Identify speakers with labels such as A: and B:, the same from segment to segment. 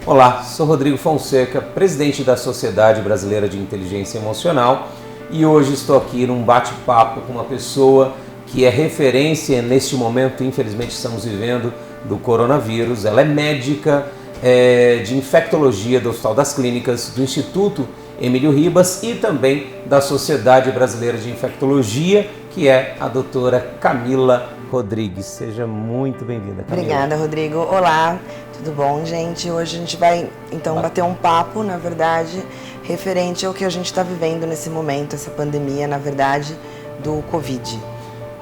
A: Olá, sou Rodrigo Fonseca, presidente da Sociedade Brasileira de Inteligência Emocional, e hoje estou aqui num bate-papo com uma pessoa que é referência neste momento, infelizmente estamos vivendo, do coronavírus. Ela é médica de infectologia do Hospital das Clínicas, do Instituto Emílio Ribas e também da Sociedade Brasileira de Infectologia, que é a doutora Camila Rodrigues. Seja muito bem-vinda, Camila.
B: Obrigada, Rodrigo. Olá, tudo bom, gente? Hoje a gente vai, então, bater um papo, na verdade, referente ao que a gente está vivendo nesse momento, essa pandemia, na verdade, do Covid.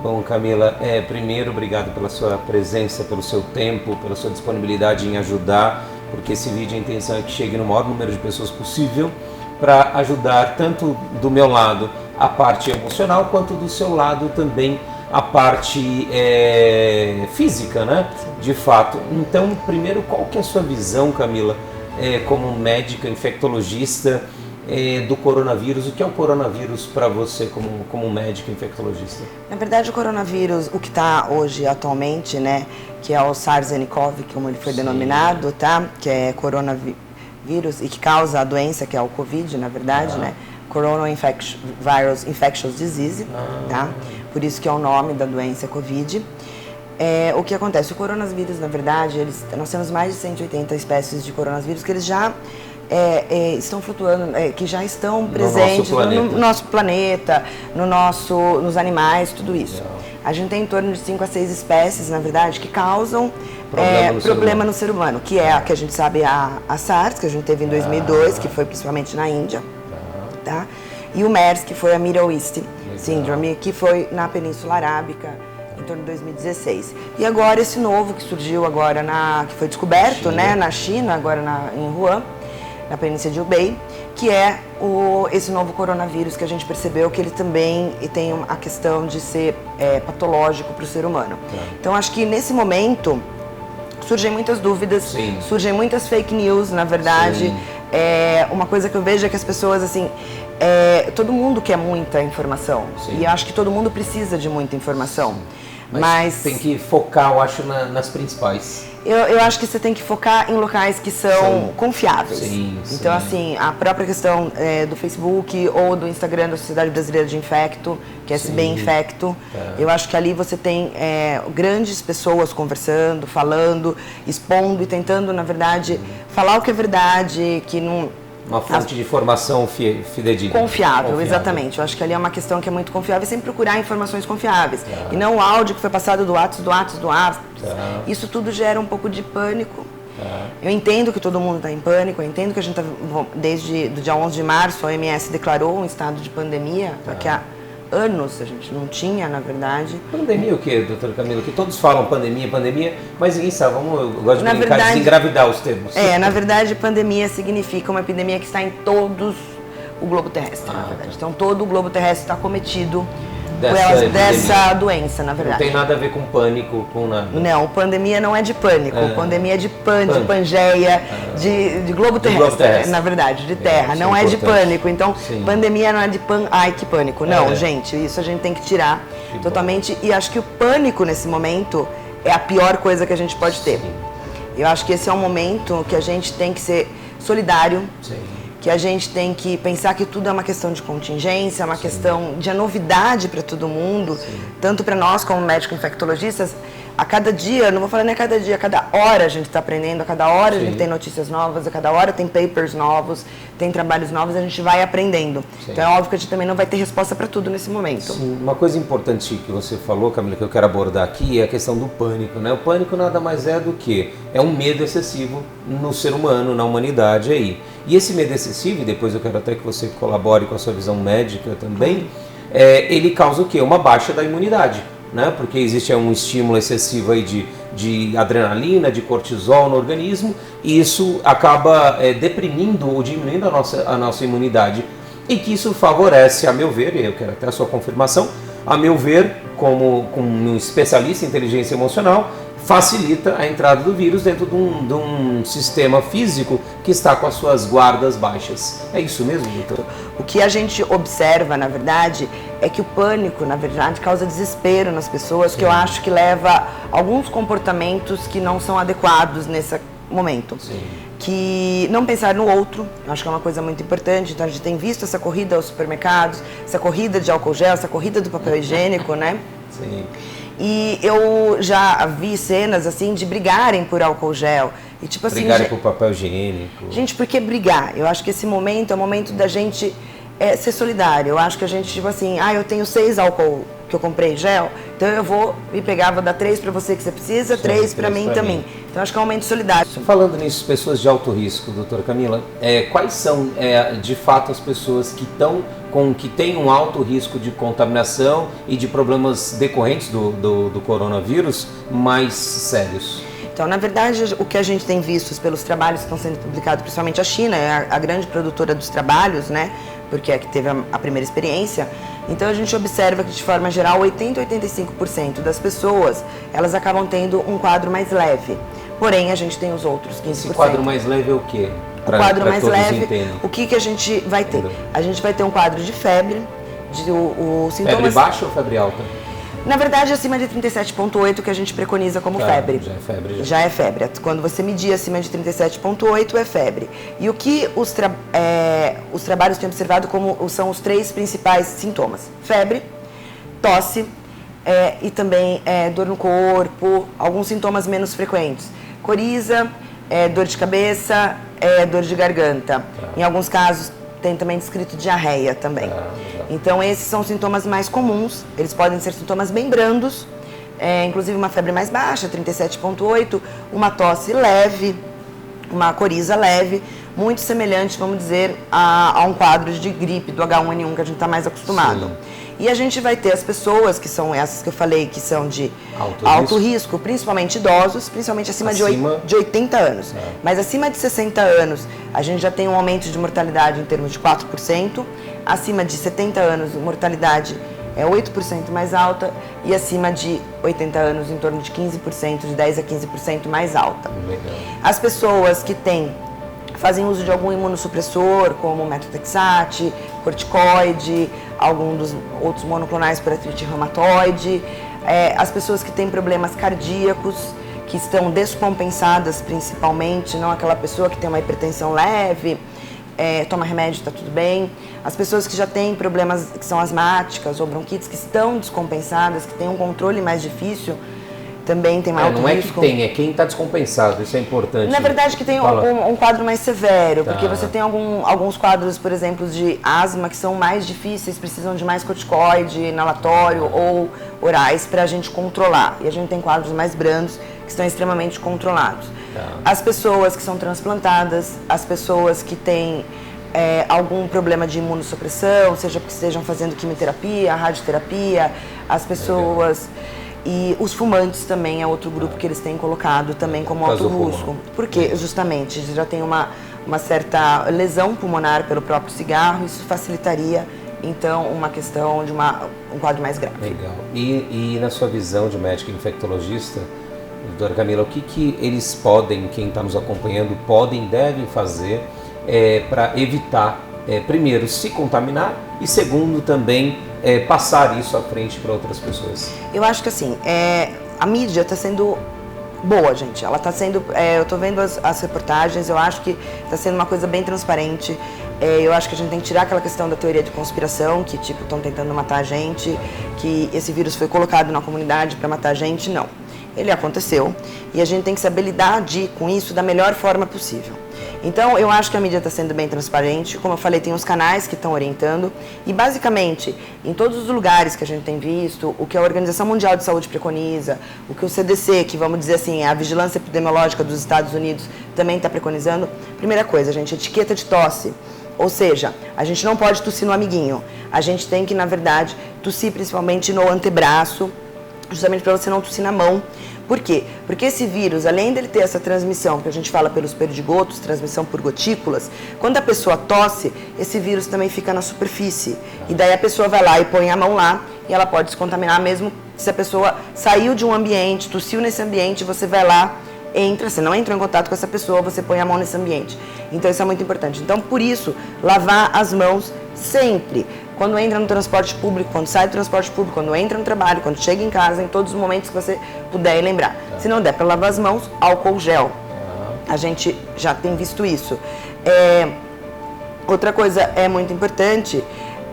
A: Bom, Camila, primeiro, obrigado pela sua presença, pelo seu tempo, pela sua disponibilidade em ajudar, porque esse vídeo, a intenção é que chegue no maior número de pessoas possível para ajudar tanto do meu lado a parte emocional, quanto do seu lado também a parte física, né?
B: Sim.
A: De fato. Então, primeiro, qual que é a sua visão, Camila, como médica, infectologista, do coronavírus? O que é o coronavírus para você como médica infectologista?
B: Na verdade, o coronavírus, o que está hoje atualmente, né, que é o SARS-CoV, como ele foi denominado, tá? Que é coronavírus e que causa a doença, que é o Covid, na verdade, né? Coronavirus Infectious Disease, tá? Por isso que é o nome da doença Covid. O que acontece? O coronavírus, na verdade, nós temos mais de 180 espécies de coronavírus que eles já estão flutuando, que já estão presentes no nosso planeta, nos animais, tudo isso. A gente tem em torno de 5 a 6 espécies, na verdade, que causam problema no ser humano, que é a que a gente sabe, a SARS, que a gente teve em 2002, que foi principalmente na Índia, tá? E o MERS, que foi a Middle East Syndrome, que foi na Península Arábica, em torno de 2016. E agora esse novo que surgiu agora, que foi descoberto, né, na China, agora em Wuhan, na Península de Hubei, que é esse novo coronavírus que a gente percebeu que ele também tem a questão de ser patológico para o ser humano. Então acho que nesse momento surgem muitas dúvidas, surgem muitas fake news, na verdade. Uma coisa que eu vejo é que as pessoas, assim, todo mundo quer muita informação. E acho que todo mundo precisa de muita informação. Mas
A: tem que focar, eu acho, nas principais.
B: Eu acho que você tem que focar em locais que são confiáveis. Então, assim, a própria questão do Facebook ou do Instagram da Sociedade Brasileira de Infecto, que é SB Infecto, eu acho que ali você tem grandes pessoas conversando, falando, expondo e tentando, na verdade, falar o que é verdade, que não...
A: Uma fonte de informação fidedigna.
B: Confiável, exatamente. Eu acho que ali é uma questão que é muito confiável, sempre procurar informações confiáveis. E não o áudio que foi passado do WhatsApp. Isso tudo gera um pouco de pânico. Eu entendo que todo mundo está em pânico, eu entendo que a gente desde o dia 11 de março, a OMS declarou um estado de pandemia, porque há anos a gente não tinha, na verdade.
A: Pandemia o quê, doutora Camila? Que todos falam pandemia, mas ninguém sabe. Eu gosto de brincar, desengravidar os termos.
B: Na verdade, pandemia significa uma epidemia que está em todos o globo terrestre, na verdade. Então, todo o globo terrestre está acometido dessa doença, na verdade.
A: Não tem nada a ver com pânico, com nada.
B: Não, pandemia não é de pânico. Pandemia é de de Pangeia, de globo terrestre, na verdade, de terra. Não é de pânico. Então, pandemia não é de ai que pânico. Não, gente, isso a gente tem que tirar totalmente. E acho que o pânico nesse momento é a pior coisa que a gente pode ter. Eu acho que esse é um momento que a gente tem que ser solidário. Que a gente tem que pensar que tudo é uma questão de contingência, uma questão de novidade para todo mundo, tanto para nós como médicos infectologistas. A cada dia, não vou falar nem a cada dia, a cada hora a gente está aprendendo, a cada hora a gente tem notícias novas, a cada hora tem papers novos, tem trabalhos novos, a gente vai aprendendo. Então é óbvio que a gente também não vai ter resposta para tudo nesse momento.
A: Uma coisa importante que você falou, Camila, que eu quero abordar aqui é a questão do pânico, né? O pânico nada mais é do que um medo excessivo no ser humano, na humanidade aí. E esse medo excessivo, e depois eu quero até que você colabore com a sua visão médica também, ele causa o quê? Uma baixa da imunidade. Né? Porque existe um estímulo excessivo aí de adrenalina, de cortisol no organismo, e isso acaba deprimindo ou diminuindo a nossa imunidade. E que isso favorece, a meu ver, e eu quero até a sua confirmação, a meu ver, como um especialista em inteligência emocional, facilita a entrada do vírus dentro de um sistema físico que está com as suas guardas baixas. É isso mesmo, doutor?
B: O que a gente observa, na verdade, é que o pânico, na verdade, causa desespero nas pessoas, que eu acho que leva a alguns comportamentos que não são adequados momento.
A: Sim.
B: Que não pensar no outro, eu acho que é uma coisa muito importante. Então a gente tem visto essa corrida aos supermercados, essa corrida de álcool gel, essa corrida do papel higiênico, né?
A: Sim.
B: E eu já vi cenas assim de brigarem por álcool gel. E, tipo assim,
A: Brigarem por papel higiênico.
B: Gente, por que brigar? Eu acho que esse momento é o momento da gente ser solidário. Eu acho que a gente, tipo assim, eu tenho 6 álcool que eu comprei gel, então eu vou me pegar, vou dar 3 para você que você precisa, 3 para mim também. Então acho que é um momento solidário.
A: Falando nisso, pessoas de alto risco, doutora Camila, quais são de fato as pessoas que têm um alto risco de contaminação e de problemas decorrentes do coronavírus mais sérios?
B: Então, na verdade, o que a gente tem visto pelos trabalhos que estão sendo publicados, principalmente a China, é a grande produtora dos trabalhos, né? Porque é que teve a primeira experiência. Então, a gente observa que, de forma geral, 80% a 85% das pessoas, elas acabam tendo um quadro mais leve. Porém, a gente tem os outros 15%.
A: Esse quadro mais leve é o quê?
B: O quadro mais leve, o que a gente vai ter? A gente vai ter um quadro de febre, os sintomas...
A: Febre baixa ou febre alta?
B: Na verdade, acima de 37,8 que a gente preconiza como febre.
A: Já é febre.
B: Já é febre. Quando você medir acima de 37,8 é febre. E o que os trabalhos têm observado como são os 3 principais sintomas? Febre, tosse e também dor no corpo, alguns sintomas menos frequentes. Coriza, dor de cabeça, dor de garganta. Em alguns casos tem também descrito diarreia também. Então esses são os sintomas mais comuns, eles podem ser sintomas bem brandos, inclusive uma febre mais baixa, 37,8, uma tosse leve, uma coriza leve, muito semelhante, vamos dizer, a um quadro de gripe do H1N1 que a gente está mais acostumado. Sim. E a gente vai ter as pessoas, que são essas que eu falei, que são de alto risco, principalmente idosos, principalmente acima de 80 anos. Mas acima de 60 anos, a gente já tem um aumento de mortalidade em termos de 4%. Acima de 70 anos, a mortalidade é 8% mais alta. E acima de 80 anos, em torno de 15%, de 10% a 15% mais alta.
A: Legal.
B: As pessoas que fazem uso de algum imunossupressor, como metotrexate, corticoide, algum dos outros monoclonais para artrite reumatoide, as pessoas que têm problemas cardíacos, que estão descompensadas principalmente, não aquela pessoa que tem uma hipertensão leve, toma remédio, está tudo bem. As pessoas que já têm problemas que são asmáticas ou bronquites, que estão descompensadas, que têm um controle mais difícil, também tem mais alto risco.
A: Não é que tem, é quem está descompensado, isso é importante.
B: Na verdade que tem um quadro mais severo, porque você tem alguns quadros, por exemplo, de asma que são mais difíceis, precisam de mais corticoide, inalatório ou orais para a gente controlar. E a gente tem quadros mais brandos que estão extremamente controlados. As pessoas que são transplantadas, as pessoas que têm algum problema de imunossupressão, seja porque estejam fazendo quimioterapia, radioterapia, as pessoas... E os fumantes também é outro grupo que eles têm colocado também como alto risco. Porque justamente já tem uma certa lesão pulmonar pelo próprio cigarro, isso facilitaria então uma questão de um quadro mais grave.
A: Legal. E na sua visão de médico infectologista, doutora Camila, o que eles podem, quem está nos acompanhando, devem fazer para evitar, primeiro, se contaminar e segundo também passar isso à frente para outras pessoas?
B: Eu acho que assim, a mídia está sendo boa, gente. Ela está sendo, eu estou vendo as reportagens, eu acho que está sendo uma coisa bem transparente. Eu acho que a gente tem que tirar aquela questão da teoria de conspiração, que tipo, estão tentando matar a gente, que esse vírus foi colocado na comunidade para matar a gente. Não. Ele aconteceu e a gente tem que saber lidar com isso da melhor forma possível. Então, eu acho que a mídia está sendo bem transparente. Como eu falei, tem os canais que estão orientando. E, basicamente, em todos os lugares que a gente tem visto, o que a Organização Mundial de Saúde preconiza, o que o CDC, que vamos dizer assim, é a Vigilância Epidemiológica dos Estados Unidos, também está preconizando. Primeira coisa, gente, etiqueta de tosse. Ou seja, a gente não pode tossir no amiguinho. A gente tem que, na verdade, tossir principalmente no antebraço, justamente para você não tossir na mão. Por quê? Porque esse vírus, além dele ter essa transmissão, que a gente fala pelos perdigotos, transmissão por gotículas, quando a pessoa tosse, esse vírus também fica na superfície. E daí a pessoa vai lá e põe a mão lá, e ela pode se contaminar mesmo se a pessoa saiu de um ambiente, tossiu nesse ambiente, você vai lá, você não entrou em contato com essa pessoa, você põe a mão nesse ambiente. Então isso é muito importante. Então, por isso, lavar as mãos sempre. Quando entra no transporte público, quando sai do transporte público, quando entra no trabalho, quando chega em casa, em todos os momentos que você puder lembrar. Se não der para lavar as mãos, álcool gel. A gente já tem visto isso. Outra coisa muito importante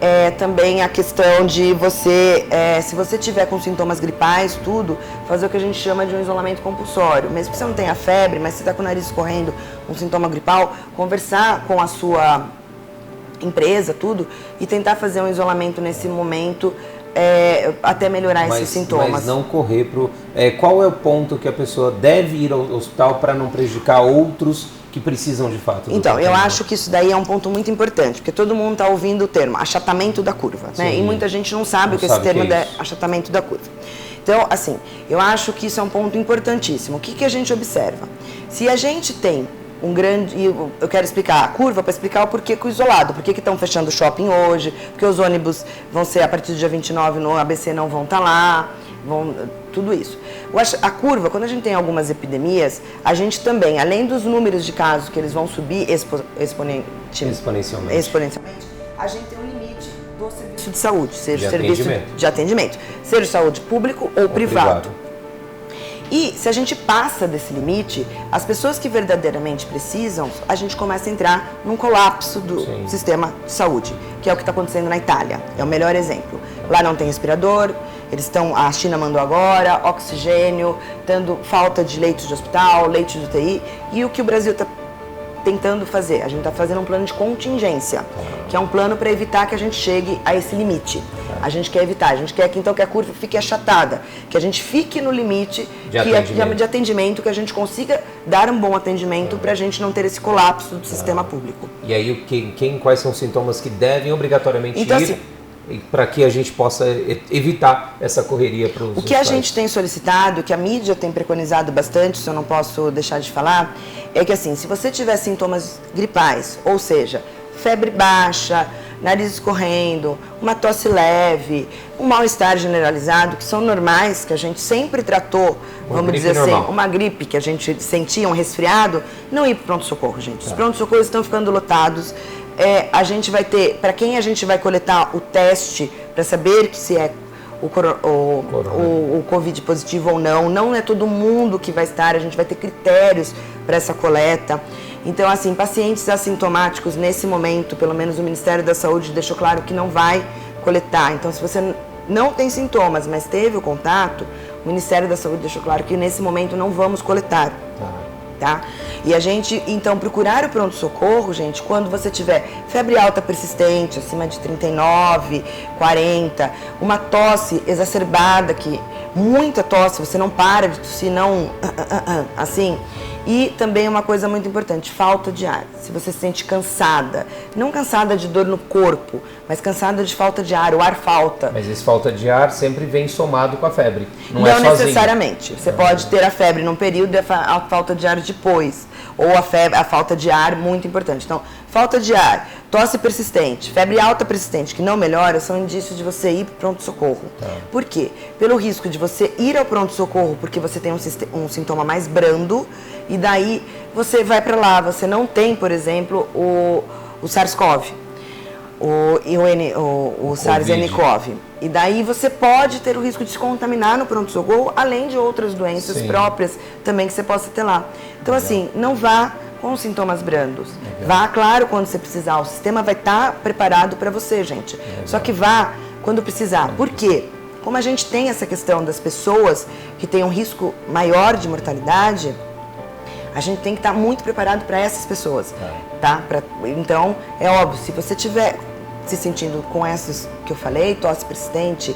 B: é também a questão de você, se você tiver com sintomas gripais, tudo, fazer o que a gente chama de um isolamento compulsório. Mesmo que você não tenha febre, mas você está com o nariz escorrendo, um sintoma gripal, conversar com a sua empresa, tudo, e tentar fazer um isolamento nesse momento, até melhorar esses sintomas.
A: Mas não correr pro... qual é o ponto que a pessoa deve ir ao hospital para não prejudicar outros que precisam de fato do
B: Então, eu
A: tratamento?
B: acho que isso daí é um ponto muito importante, porque todo mundo está ouvindo o termo achatamento da curva, né? E muita gente não sabe o que esse termo é achatamento da curva. Então, assim, eu acho que isso é um ponto importantíssimo. O que a gente observa? Se a gente tem um grande... Eu quero explicar a curva para explicar o porquê que o isolado. Por que estão fechando o shopping hoje, porque os ônibus vão ser, a partir do dia 29 no ABC não vão estar lá, tudo isso. A curva, quando a gente tem algumas epidemias, a gente também, além dos números de casos que eles vão subir exponencialmente, a gente tem um limite do serviço de saúde, seja serviço de atendimento, seja saúde público ou privado. E se a gente passa desse limite, as pessoas que verdadeiramente precisam, a gente começa a entrar num colapso do sistema de saúde, que é o que está acontecendo na Itália. É o melhor exemplo. Lá não tem respirador, a China mandou agora, oxigênio, tendo falta de leitos de hospital, leitos de UTI, e o que o Brasil está tentando fazer? A gente está fazendo um plano de contingência, que é um plano para evitar que a gente chegue a esse limite. A gente quer evitar, a gente quer que então que a curva fique achatada, que a gente fique no limite de atendimento, que a gente consiga dar um bom atendimento para a gente não ter esse colapso do sistema público.
A: E aí, quais são os sintomas que devem obrigatoriamente ir? Assim, para que a gente possa evitar essa correria para os...
B: O que a gente tem solicitado, que a mídia tem preconizado bastante, isso eu não posso deixar de falar, é que assim, se você tiver sintomas gripais, ou seja, febre baixa, nariz escorrendo, uma tosse leve, um mal-estar generalizado, que são normais, que a gente sempre tratou, vamos dizer assim, uma gripe que a gente sentia, um resfriado, não ir para o pronto-socorro, gente. Os pronto-socorros estão ficando lotados. A gente vai ter, para quem a gente vai coletar o teste para saber se é o Covid positivo ou não, não é todo mundo que vai estar, a gente vai ter critérios para essa coleta. Então, assim, pacientes assintomáticos, nesse momento, pelo menos o Ministério da Saúde deixou claro que não vai coletar. Então, se você não tem sintomas, mas teve o contato, o Ministério da Saúde deixou claro que nesse momento não vamos coletar. Tá? E a gente, então, procurar o pronto-socorro, gente, quando você tiver febre alta persistente, acima de 39, 40, uma tosse exacerbada, muita tosse, você não para de tossir, não, assim. E também uma coisa muito importante, falta de ar. Se você se sente cansada, não cansada de dor no corpo, mas cansada de falta de ar, o ar falta.
A: Mas esse falta de ar sempre vem somado com a febre, não
B: necessariamente. Você pode ter a febre num período e a falta de ar depois. Ou a falta de ar, muito importante. Então, falta de ar, tosse persistente, febre alta persistente que não melhora, são indícios de você ir para o pronto-socorro. Por quê? Pelo risco de você ir ao pronto-socorro porque você tem um sintoma mais brando, e daí você vai para lá, você não tem, por exemplo, o SARS-CoV, o SARS-CoV. E daí você pode ter o risco de se contaminar no pronto-socorro, além de outras doenças próprias também que você possa ter lá. Então, assim, não vá com sintomas brandos. Vá, claro, quando você precisar. O sistema vai estar preparado para você, gente. Só que vá quando precisar. Por quê? Como a gente tem essa questão das pessoas que têm um risco maior de mortalidade, a gente tem que estar muito preparado para essas pessoas, tá? Então, é óbvio, se você estiver se sentindo com essas que eu falei, tosse persistente,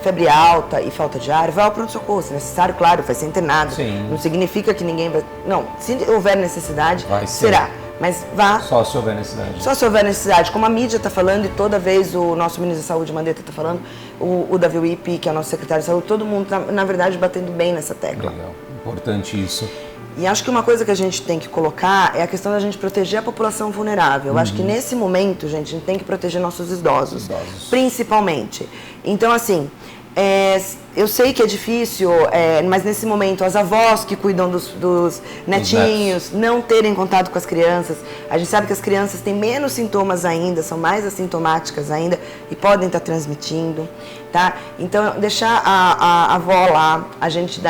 B: febre alta e falta de ar, vá ao pronto-socorro, se necessário, claro, vai ser internado. Não significa que ninguém vai... Não, se houver necessidade, será. Mas vá...
A: Só se houver necessidade.
B: Só se houver necessidade. Como a mídia está falando e toda vez o nosso ministro da Saúde, Mandetta, está falando, o Davi Wipe, que é o nosso secretário de Saúde, todo mundo está, na verdade, batendo bem nessa tecla.
A: Legal, importante isso.
B: E acho que uma coisa que a gente tem que colocar é a questão da gente proteger a população vulnerável. Eu acho que nesse momento, gente, a gente tem que proteger nossos idosos. Principalmente. Então, assim, Eu sei que é difícil, mas nesse momento as avós que cuidam dos netinhos não terem contato com as crianças. A gente sabe que as crianças têm menos sintomas ainda, são mais assintomáticas ainda e podem estar transmitindo, tá? Então deixar a avó lá, a gente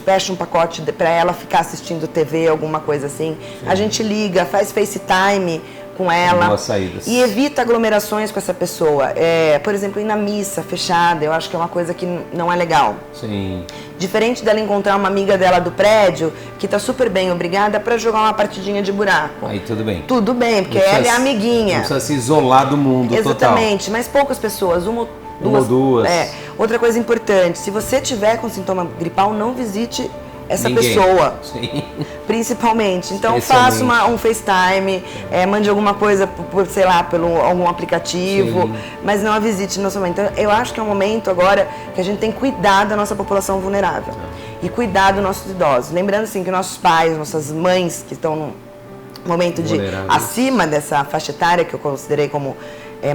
B: fecha um pacote para ela ficar assistindo TV, alguma coisa assim. Sim. A gente liga, faz FaceTime com ela e evita aglomerações com essa pessoa. Por exemplo, ir na missa fechada, eu acho que é uma coisa que não é legal.
A: Sim.
B: Diferente dela encontrar uma amiga dela do prédio, que está super bem, obrigada, para jogar uma partidinha de buraco.
A: Aí tudo bem.
B: Tudo bem, porque ela é a amiguinha.
A: Não precisa se isolar do mundo.
B: Exatamente,
A: total.
B: Mas poucas pessoas, uma
A: ou duas.
B: Outra coisa importante, se você tiver com sintoma gripal, não visite essa
A: Ninguém.
B: Pessoa,
A: Sim.
B: Principalmente. Então faça um FaceTime, mande alguma coisa sei lá, pelo algum aplicativo, sim, mas não a visite no seu momento. Então eu acho que é um momento agora que a gente tem que cuidar da nossa população vulnerável e cuidar dos nossos idosos. Lembrando assim que nossos pais, nossas mães que estão no momento de acima dessa faixa etária que eu considerei como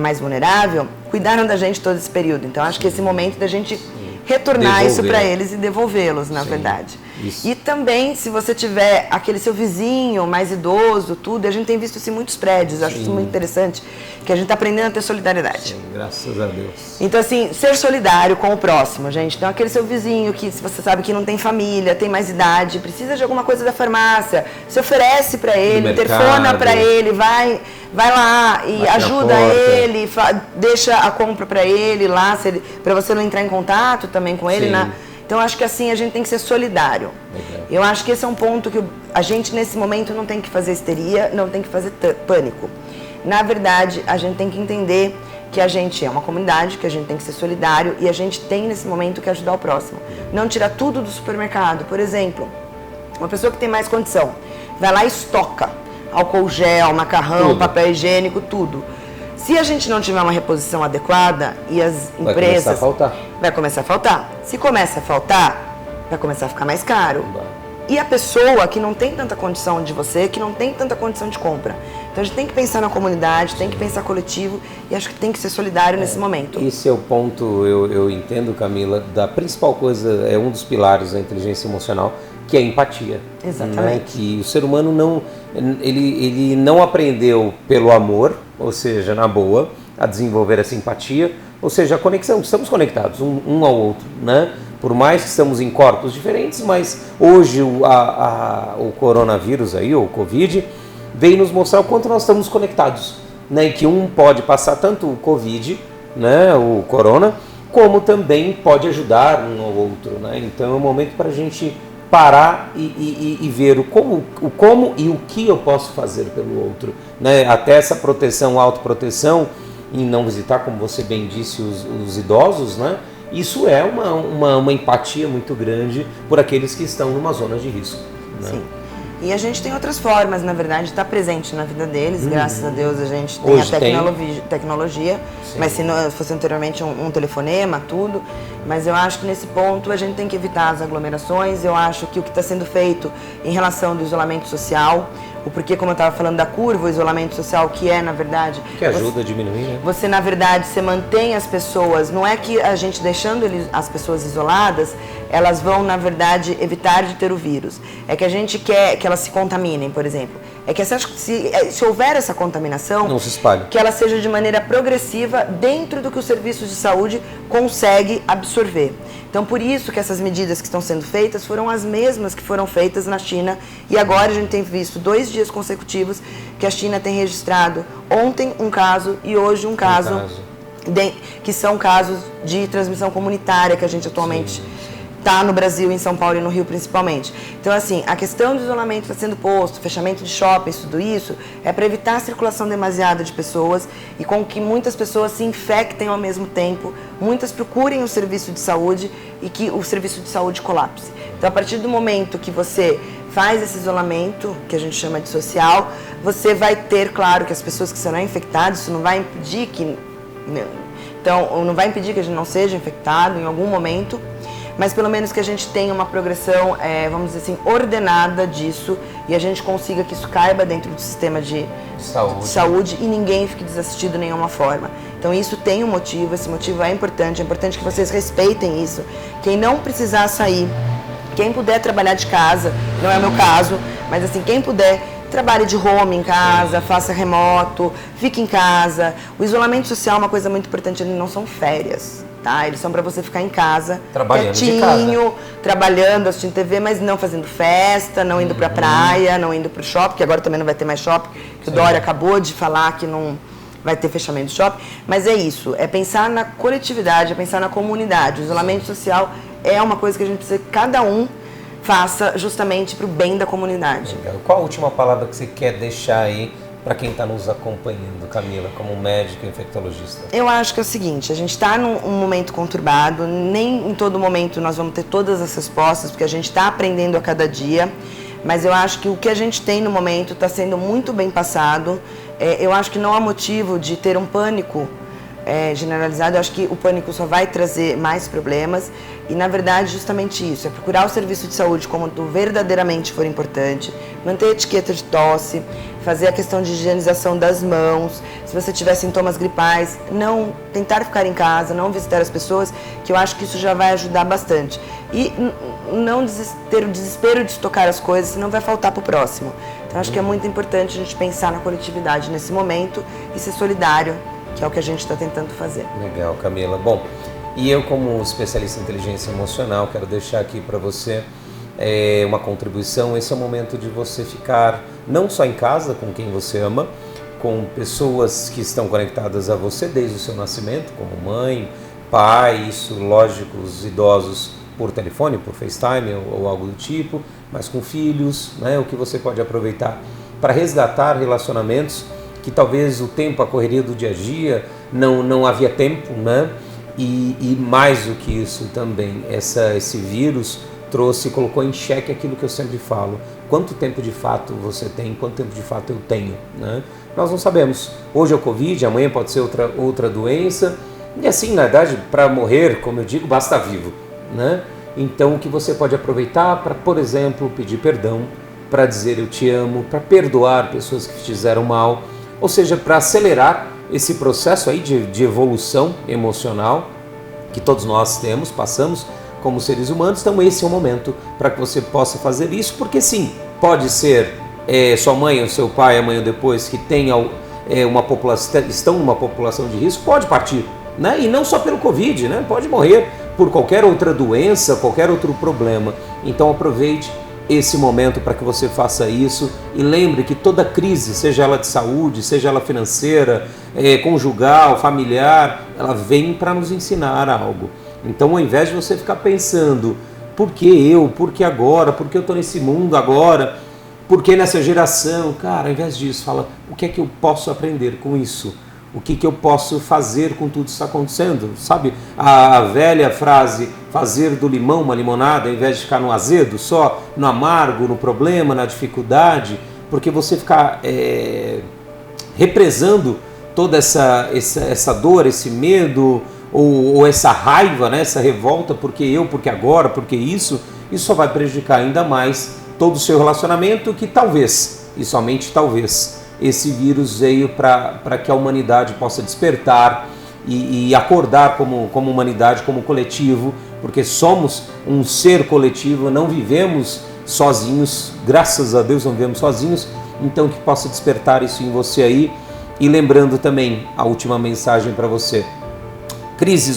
B: mais vulnerável, cuidaram da gente todo esse período. Então acho que esse momento da gente retornar isso para eles e devolvê-los, na verdade. Isso. E também, se você tiver aquele seu vizinho mais idoso, tudo, a gente tem visto isso em muitos prédios, acho isso muito interessante, que a gente está aprendendo a ter solidariedade.
A: Sim, graças a Deus.
B: Então, assim, ser solidário com o próximo, gente. Então, aquele seu vizinho que, se você sabe que não tem família, tem mais idade, precisa de alguma coisa da farmácia, se oferece para ele, telefona para ele, vai lá e bate ajuda ele, deixa a compra para ele lá, para você não entrar em contato também com ele, né? Então, acho que assim, a gente tem que ser solidário. Legal. Eu acho que esse é um ponto que a gente, nesse momento, não tem que fazer histeria, não tem que fazer pânico. Na verdade, a gente tem que entender que a gente é uma comunidade, que a gente tem que ser solidário e a gente tem, nesse momento, que ajudar o próximo. Não tirar tudo do supermercado. Por exemplo, uma pessoa que tem mais condição, vai lá e estoca álcool gel, macarrão, tudo, papel higiênico, tudo. Se a gente não tiver uma reposição adequada e as empresas... Vai começar a faltar. Se começa a faltar, vai começar a ficar mais caro. E a pessoa que não tem tanta condição de você, que não tem tanta condição de compra. Então a gente tem que pensar na comunidade, tem que pensar coletivo e acho que tem que ser solidário nesse momento.
A: Esse é o ponto, eu entendo, Camila, da principal coisa, é um dos pilares da inteligência emocional, que é a empatia.
B: Exatamente.
A: Né? Que o ser humano ele não aprendeu pelo amor, ou seja, na boa, a desenvolver essa empatia, ou seja, a conexão, estamos conectados um ao outro, né? Por mais que estamos em corpos diferentes, mas hoje o coronavírus aí, ou o Covid, veio nos mostrar o quanto nós estamos conectados, né? E que um pode passar tanto o Covid, né, o corona, como também pode ajudar um ao outro, né? Então é um momento para a gente parar e ver o como e o que eu posso fazer pelo outro, né? Até essa proteção, autoproteção, em não visitar, como você bem disse, os idosos, né? Isso é uma empatia muito grande por aqueles que estão numa zona de risco, né?
B: Sim. E a gente tem outras formas, na verdade, de estar presente na vida deles. Graças a Deus a gente tem hoje a tecnologia, mas se não fosse anteriormente um telefonema, tudo. Mas eu acho que nesse ponto a gente tem que evitar as aglomerações. Eu acho que o que está sendo feito em relação do isolamento social, o porquê, como eu estava falando da curva, o isolamento social, que é, na verdade...
A: Que ajuda a diminuir, né?
B: Você, na verdade, você mantém as pessoas... Não é que a gente, deixando as pessoas isoladas, elas vão, na verdade, evitar de ter o vírus. É que a gente quer que elas se contaminem, por exemplo. É que se houver essa contaminação...
A: Não se espalhe.
B: Que ela seja de maneira progressiva dentro do que os serviços de saúde conseguem absorver. Então, por isso que essas medidas que estão sendo feitas foram as mesmas que foram feitas na China. E agora a gente tem visto 2 dias consecutivos que a China tem registrado ontem um caso e hoje um caso. Que são casos de transmissão comunitária que a gente atualmente está no Brasil, em São Paulo e no Rio principalmente. Então, assim, a questão do isolamento está sendo posto, fechamento de shoppings, tudo isso, é para evitar a circulação demasiada de pessoas e com que muitas pessoas se infectem ao mesmo tempo, muitas procurem o serviço de saúde e que o serviço de saúde colapse. Então, a partir do momento que você faz esse isolamento, que a gente chama de social, você vai ter, claro, que as pessoas que serão infectadas, isso não vai impedir que... Então, não vai impedir que a gente não seja infectado em algum momento, mas pelo menos que a gente tenha uma progressão, vamos dizer assim, ordenada disso e a gente consiga que isso caiba dentro do sistema de saúde e ninguém fique desassistido de nenhuma forma. Então isso tem um motivo, esse motivo é importante que vocês respeitem isso. Quem não precisar sair, quem puder trabalhar de casa, não é o meu caso, mas assim, quem puder, trabalhe de home em casa, faça remoto, fique em casa. O isolamento social é uma coisa muito importante, eles não são férias, tá? Eles são para você ficar em casa,
A: trabalhando
B: quietinho, trabalhando, assistindo TV, mas não fazendo festa, não indo pra praia, não indo pro shopping, que agora também não vai ter mais shopping, que o Dória acabou de falar que não vai ter fechamento de shopping. Mas é isso, é pensar na coletividade, é pensar na comunidade. O isolamento social é uma coisa que a gente precisa que cada um faça justamente para o bem da comunidade.
A: Legal. Qual a última palavra que você quer deixar aí para quem está nos acompanhando, Camila, como médica infectologista?
B: Eu acho que é o seguinte, a gente está num momento conturbado, nem em todo momento nós vamos ter todas as respostas, porque a gente está aprendendo a cada dia, mas eu acho que o que a gente tem no momento está sendo muito bem passado. Eu acho que não há motivo de ter um pânico generalizado. Eu acho que o pânico só vai trazer mais problemas e, na verdade, justamente isso, é procurar o serviço de saúde como verdadeiramente for importante, manter a etiqueta de tosse, fazer a questão de higienização das mãos, se você tiver sintomas gripais, não tentar ficar em casa, não visitar as pessoas, que eu acho que isso já vai ajudar bastante. E não ter o desespero de estocar as coisas, senão vai faltar para o próximo. Então, acho que é muito importante a gente pensar na coletividade nesse momento e ser solidário, que é o que a gente está tentando fazer.
A: Legal, Camila. Bom, e eu como especialista em inteligência emocional, quero deixar aqui para você uma contribuição. Esse é o momento de você ficar não só em casa com quem você ama, com pessoas que estão conectadas a você desde o seu nascimento, como mãe, pai, isso, lógico, os idosos por telefone, por FaceTime ou algo do tipo, mas com filhos, né? O que você pode aproveitar para resgatar relacionamentos que talvez o tempo, a correria do dia a dia, não havia tempo, né? E mais do que isso também, esse vírus colocou em xeque aquilo que eu sempre falo. Quanto tempo de fato você tem, quanto tempo de fato eu tenho, né? Nós não sabemos. Hoje é o Covid, amanhã pode ser outra doença. E assim, na verdade, para morrer, como eu digo, basta vivo, né? Então, o que você pode aproveitar para, por exemplo, pedir perdão, para dizer eu te amo, para perdoar pessoas que te fizeram mal, ou seja, para acelerar esse processo aí de evolução emocional que todos nós passamos como seres humanos. Então esse é o momento para que você possa fazer isso, porque sim, pode ser sua mãe ou seu pai amanhã ou depois que tenha estão numa população de risco, pode partir, né? E não só pelo Covid, né? Pode morrer por qualquer outra doença, qualquer outro problema. Então aproveite esse momento para que você faça isso e lembre que toda crise, seja ela de saúde, seja ela financeira, conjugal, familiar, ela vem para nos ensinar algo. Então, ao invés de você ficar pensando, por que eu, por que agora, por que eu estou nesse mundo agora, por que nessa geração, cara, ao invés disso, fala, o que é que eu posso aprender com isso? O que eu posso fazer com tudo que está acontecendo? Sabe a velha frase, fazer do limão uma limonada, ao invés de ficar no azedo, só no amargo, no problema, na dificuldade, porque você ficar represando toda essa dor, esse medo, ou essa raiva, né, essa revolta, porque agora, porque isso só vai prejudicar ainda mais todo o seu relacionamento, que talvez, e somente talvez, esse vírus veio para que a humanidade possa despertar e acordar como humanidade, como coletivo, porque somos um ser coletivo, não vivemos sozinhos, graças a Deus não vivemos sozinhos, então que possa despertar isso em você aí. E lembrando também a última mensagem para você,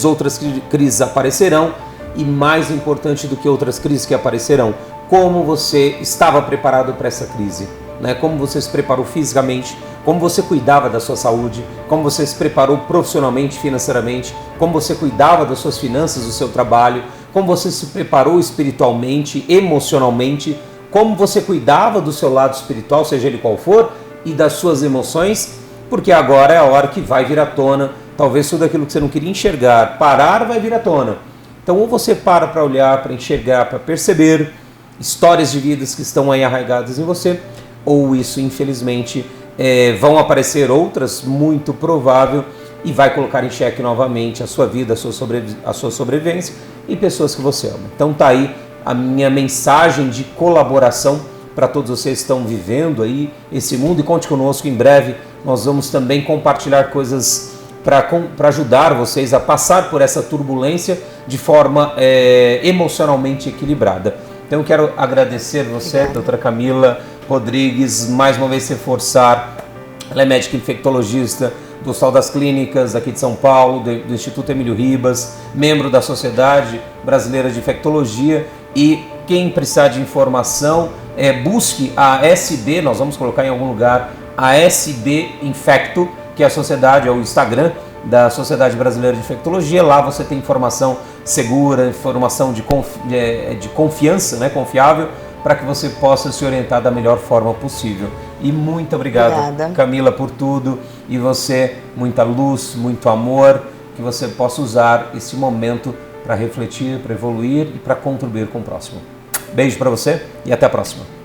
A: outras crises aparecerão, e mais importante do que outras crises que aparecerão, como você estava preparado para essa crise, né? Como você se preparou fisicamente, como você cuidava da sua saúde, como você se preparou profissionalmente, financeiramente, como você cuidava das suas finanças, do seu trabalho, como você se preparou espiritualmente, emocionalmente, como você cuidava do seu lado espiritual, seja ele qual for, e das suas emoções, porque agora é a hora que vai vir à tona, talvez tudo aquilo que você não queria enxergar, vai vir à tona. Então ou você para olhar, para enxergar, para perceber histórias de vidas que estão aí arraigadas em você, ou isso infelizmente vão aparecer outras, muito provável, e vai colocar em xeque novamente a sua vida, a sua sobrevivência e pessoas que você ama. Então tá aí a minha mensagem de colaboração para todos vocês que estão vivendo aí esse mundo, e conte conosco. Em breve nós vamos também compartilhar coisas para ajudar vocês a passar por essa turbulência de forma emocionalmente equilibrada. Então eu quero agradecer você, doutora Camila Rodrigues, mais uma vez reforçar. Ela é médica infectologista do Hospital das Clínicas aqui de São Paulo, do Instituto Emílio Ribas, membro da Sociedade Brasileira de Infectologia. E quem precisar de informação, busque a SB, nós vamos colocar em algum lugar, a SB Infecto, que é a sociedade, é o Instagram da Sociedade Brasileira de Infectologia. Lá você tem informação segura, informação de confiança, né, confiável, para que você possa se orientar da melhor forma possível. E muito obrigado, Camila, por tudo. E você, muita luz, muito amor, que você possa usar esse momento para refletir, para evoluir e para contribuir com o próximo. Beijo para você e até a próxima.